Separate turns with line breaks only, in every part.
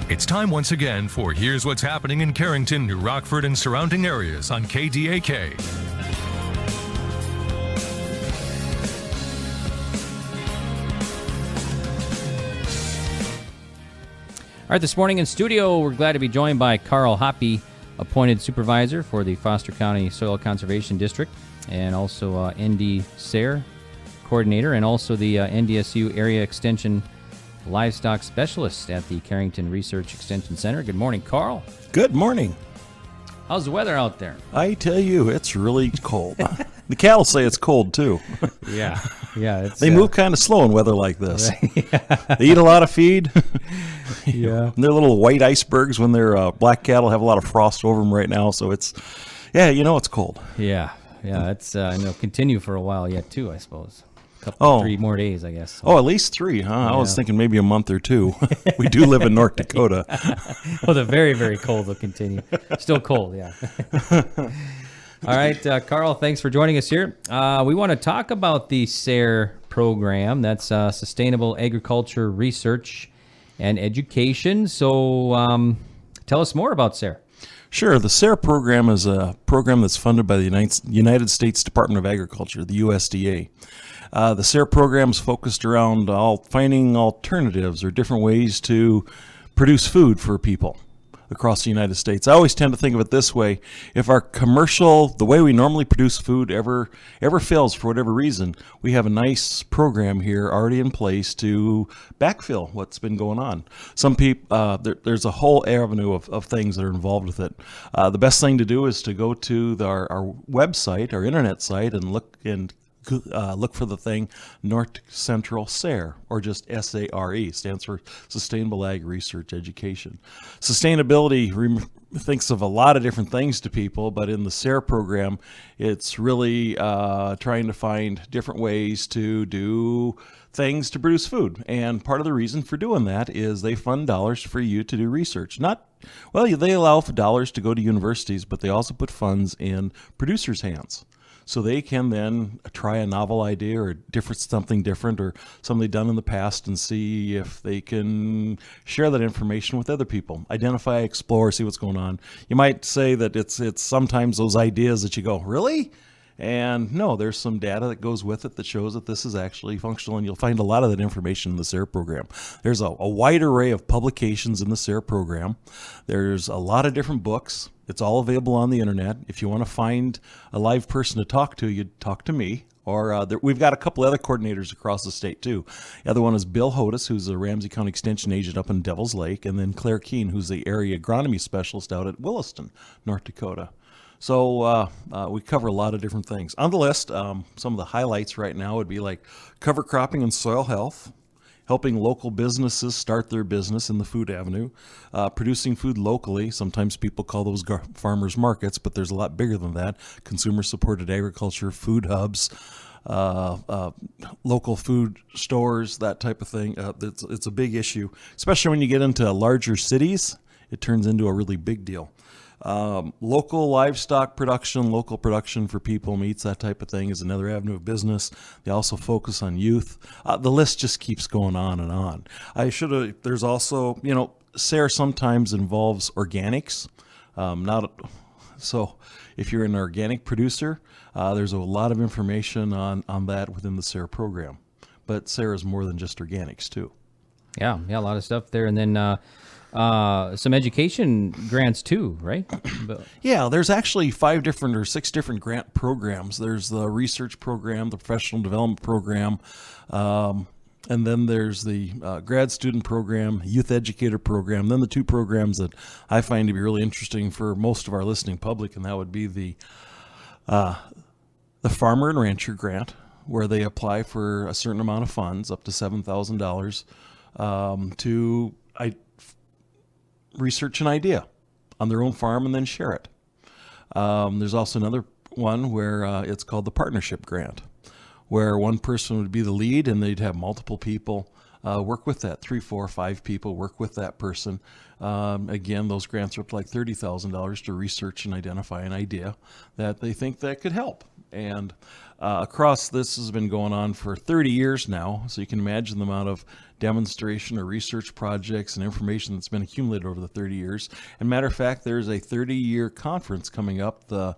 It's time once again for Here's What's Happening in Carrington, New Rockford, and surrounding areas on KDAK.
All right, this morning in studio, we're glad to be joined by Carl Hoppe, appointed supervisor for the Foster County Soil Conservation District, and also ND SARE coordinator, and also the NDSU Area Extension Livestock Specialist at the Carrington Research Extension Center. Good morning, Carl.
Good morning.
How's the weather out there?
I tell you, it's really cold. The cattle say it's cold, too.
Yeah. It's,
they move kind of slow in weather like this. They eat a lot of feed.
Yeah.
And they're little white icebergs when they're black cattle have a lot of frost over them right now, so it's cold.
Yeah, it's and it'll continue for a while yet, too, I suppose. Three more days, I guess.
Oh, at least 3, huh? Yeah. I was thinking maybe a month or 2. We do live in North Dakota.
Well, the very, very cold will continue. Still cold, yeah. All right, Carl, thanks for joining us here. We want to talk about the SARE program. That's Sustainable Agriculture Research and Education. So tell us more about SARE.
Sure. The SARE program is a program that's funded by the United States Department of Agriculture, the USDA. The SARE program is focused around finding alternatives or different ways to produce food for people across the United States. I always tend to think of it this way. If our the way we normally produce food ever fails for whatever reason, we have a nice program here already in place to backfill what's been going on. Some people, there's a whole avenue of things that are involved with it. The best thing to do is to go to our website, our internet site, and look for the thing North Central SARE, or just SARE, stands for Sustainable Ag Research Education. Sustainability thinks of a lot of different things to people, but in the SARE program, it's really trying to find different ways to do things to produce food. And part of the reason for doing that is they fund dollars for you to do research. They allow for dollars to go to universities, but they also put funds in producers' hands. So they can then try a novel idea or something different or something done in the past and see if they can share that information with other people. Identify, explore, see what's going on. You might say that it's sometimes those ideas that you go, really? And no, there's some data that goes with it that shows that this is actually functional, and you'll find a lot of that information in the SARE program. There's a wide array of publications in the SARE program. There's a lot of different books. It's all available on the internet. If you want to find a live person to talk to, you talk to me. Or we've got a couple other coordinators across the state, too. The other one is Bill Hodis, who's a Ramsey County Extension agent up in Devil's Lake, and then Claire Keene, who's the area agronomy specialist out at Williston, North Dakota. So we cover a lot of different things. On the list, some of the highlights right now would be like cover cropping and soil health, helping local businesses start their business in the food avenue, producing food locally. Sometimes people call those farmers markets, but there's a lot bigger than that. Consumer-supported agriculture, food hubs, local food stores, that type of thing. It's a big issue, especially when you get into larger cities. It turns into a really big deal. Local livestock production, local production for people, meats, that type of thing is another avenue of business. They also focus on youth. The list just keeps going on and on. There's also, SARE sometimes involves organics. So if you're an organic producer, there's a lot of information on that within the SARE program. But SARE is more than just organics too.
Yeah, a lot of stuff there. And then some education grants too, right?
Yeah, there's actually 5 different or 6 different grant programs. There's the research program, the professional development program, and then there's the grad student program, youth educator program, then the 2 programs that I find to be really interesting for most of our listening public, and that would be the farmer and rancher grant, where they apply for a certain amount of funds, up to $7,000, to research an idea on their own farm and then share it. There's also another one where it's called the partnership grant, where one person would be the lead and they'd have multiple people work with that, 3, 4, 5 people work with that person. Again, those grants are up to like $30,000 to research and identify an idea that they think that could help. And across this has been going on for 30 years now, so you can imagine the amount of demonstration or research projects and information that's been accumulated over the 30 years. And matter of fact, there's a 30-year conference coming up the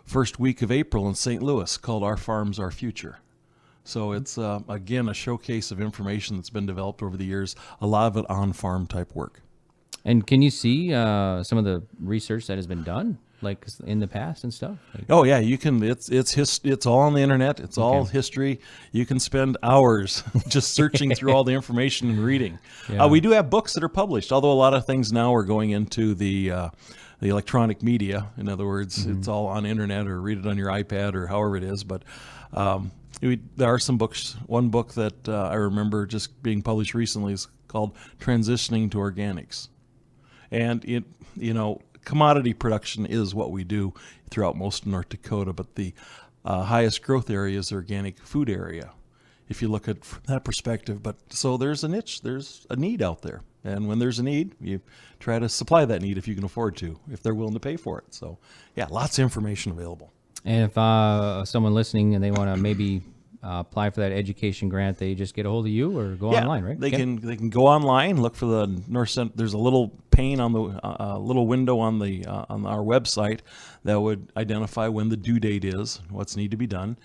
first week of April in St. Louis called Our Farms, Our Future. So it's, again, a showcase of information that's been developed over the years, a lot of it on-farm type work.
And can you see some of the research that has been done, like in the past and stuff? Like,
oh yeah, you can. It's all on the internet. It's all history. You can spend hours just searching through all the information and reading.
Yeah.
We do have books that are published, although a lot of things now are going into the electronic media. In other words, it's all on internet or read it on your iPad or however it is. But there are some books. One book that I remember just being published recently is called "Transitioning to Organics," and commodity production is what we do throughout most of North Dakota, but the highest growth area is the organic food area, if you look at from that perspective. But so there's a niche, there's a need out there. And when there's a need, you try to supply that need if you can afford to, if they're willing to pay for it. So yeah, lots of information available.
And if someone listening and they want to maybe apply for that education grant, they just get a hold of you or go online, right?
They can go online, look for the North Center. There's a little pane on the little window on our website that would identify when the due date is, what's need to be done.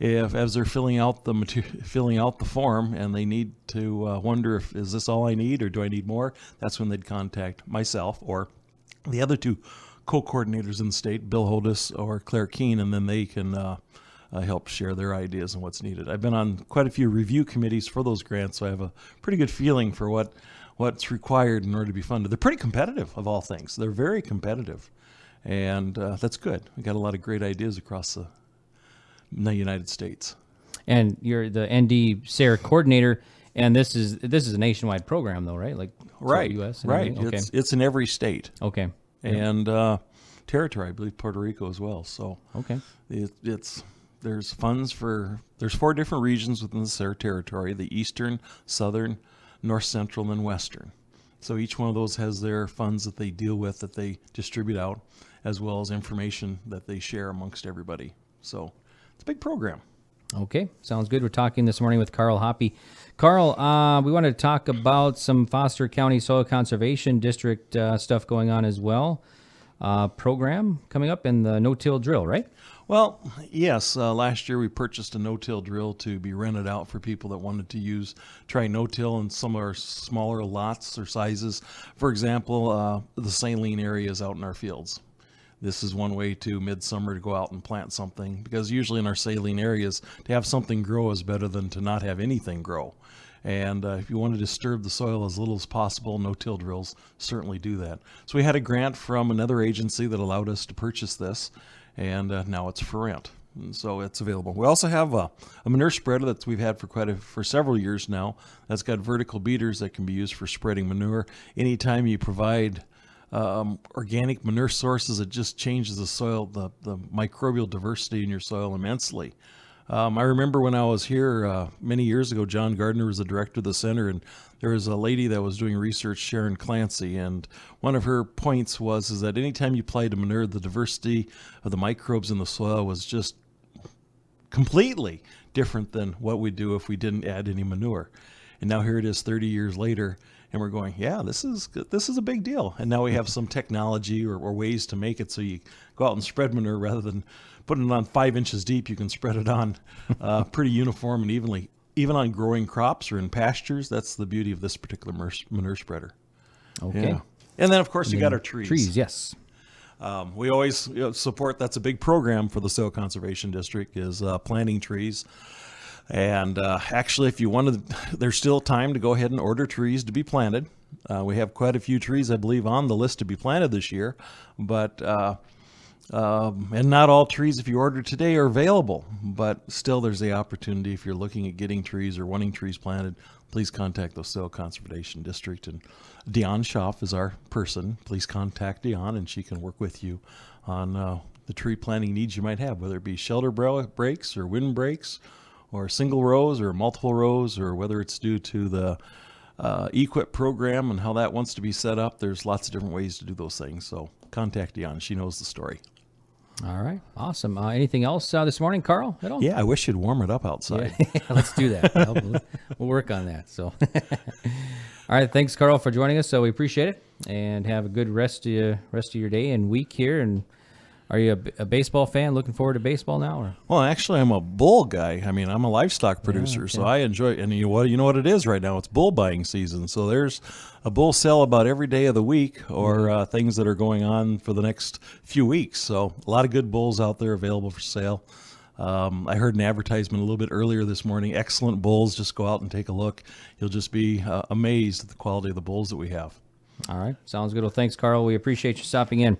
As they're filling out the form and they need to wonder if is this all I need or do I need more, that's when they'd contact myself or the other two co-coordinators in the state, Bill Hodis or Claire Keene, and then they can help share their ideas and what's needed. I've been on quite a few review committees for those grants, so I have a pretty good feeling for what's required in order to be funded. They're pretty competitive, of all things. They're very competitive, and that's good. We got a lot of great ideas across the United States. And
you're the ND SARE coordinator, and this is a nationwide program, though, right? Like
right,
U.S. And
right.
Okay.
It's in every state.
Okay.
And territory, I believe Puerto Rico as well. So
okay,
there's funds there's 4 different regions within the SARE territory: the eastern, southern, north central, and western. So each one of those has their funds that they deal with, that they distribute out, as well as information that they share amongst everybody. So it's a big program.
Okay, sounds good. We're talking this morning with Carl Hoppe. Carl, we wanted to talk about some Foster County Soil Conservation District stuff going on as well. Program coming up in the no-till drill, right?
Well, yes. Last year we purchased a no-till drill to be rented out for people that wanted to try no-till in some of our smaller lots or sizes. For example, the saline areas out in our fields. This is one way to midsummer to go out and plant something, because usually in our saline areas, to have something grow is better than to not have anything grow. And if you want to disturb the soil as little as possible, no-till drills certainly do that. So we had a grant from another agency that allowed us to purchase this, and now it's for rent. And so it's available. We also have a manure spreader that we've had for several years now. That's got vertical beaters that can be used for spreading manure. Anytime you provide organic manure sources, it just changes the soil, the microbial diversity in your soil immensely. I remember when I was here many years ago, John Gardner was the director of the center, and there was a lady that was doing research, Sharon Clancy, and one of her points is that anytime you applied to manure, the diversity of the microbes in the soil was just completely different than what we'd do if we didn't add any manure. And now here it is 30 years later, and we're going, yeah, this is a big deal. And now we have some technology or ways to make it so you go out and spread manure rather than putting it on 5 inches deep. You can spread it on pretty uniform and evenly, even on growing crops or in pastures. That's the beauty of this particular manure spreader.
Okay.
Yeah. And then, of course, we got our trees.
Trees, yes.
We always support, that's a big program for the Soil Conservation District, is planting trees. And actually, if you wanted, there's still time to go ahead and order trees to be planted. We have quite a few trees, I believe, on the list to be planted this year, but and not all trees, if you order today, are available. But still, there's the opportunity. If you're looking at getting trees or wanting trees planted, please contact the Soil Conservation District. And Dion Schaff is our person. Please contact Dion, and she can work with you on the tree planting needs you might have, whether it be shelter breaks or wind breaks, or single rows or multiple rows, or whether it's due to the EQIP program and how that wants to be set up. There's lots of different ways to do those things. So contact Dion. She knows the story.
All right, awesome. Anything else this morning, Carl, at all?
Yeah, I wish you'd warm it up outside.
Yeah, let's do that. We'll work on that. So, all right, thanks, Carl, for joining us. So we appreciate it, and have a good rest of your day and week here. And are you a baseball fan? Looking forward to baseball now? Or?
Well, actually, I'm a bull guy. I mean, I'm a livestock producer, so I enjoy it. And you know what it is right now? It's bull buying season. So there's a bull sale about every day of the week, or things that are going on for the next few weeks. So a lot of good bulls out there available for sale. I heard an advertisement a little bit earlier this morning. Excellent bulls. Just go out and take a look. You'll just be amazed at the quality of the bulls that we have.
All right, sounds good. Well, thanks, Carl. We appreciate you stopping in.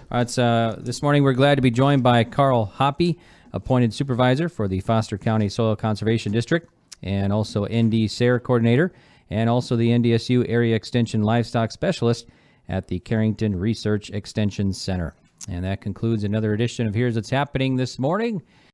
This morning we're glad to be joined by Carl Hoppe, appointed supervisor for the Foster County Soil Conservation District, and also ND SARE coordinator, and also the NDSU Area Extension Livestock Specialist at the Carrington Research Extension Center. And that concludes another edition of Here's What's Happening this morning.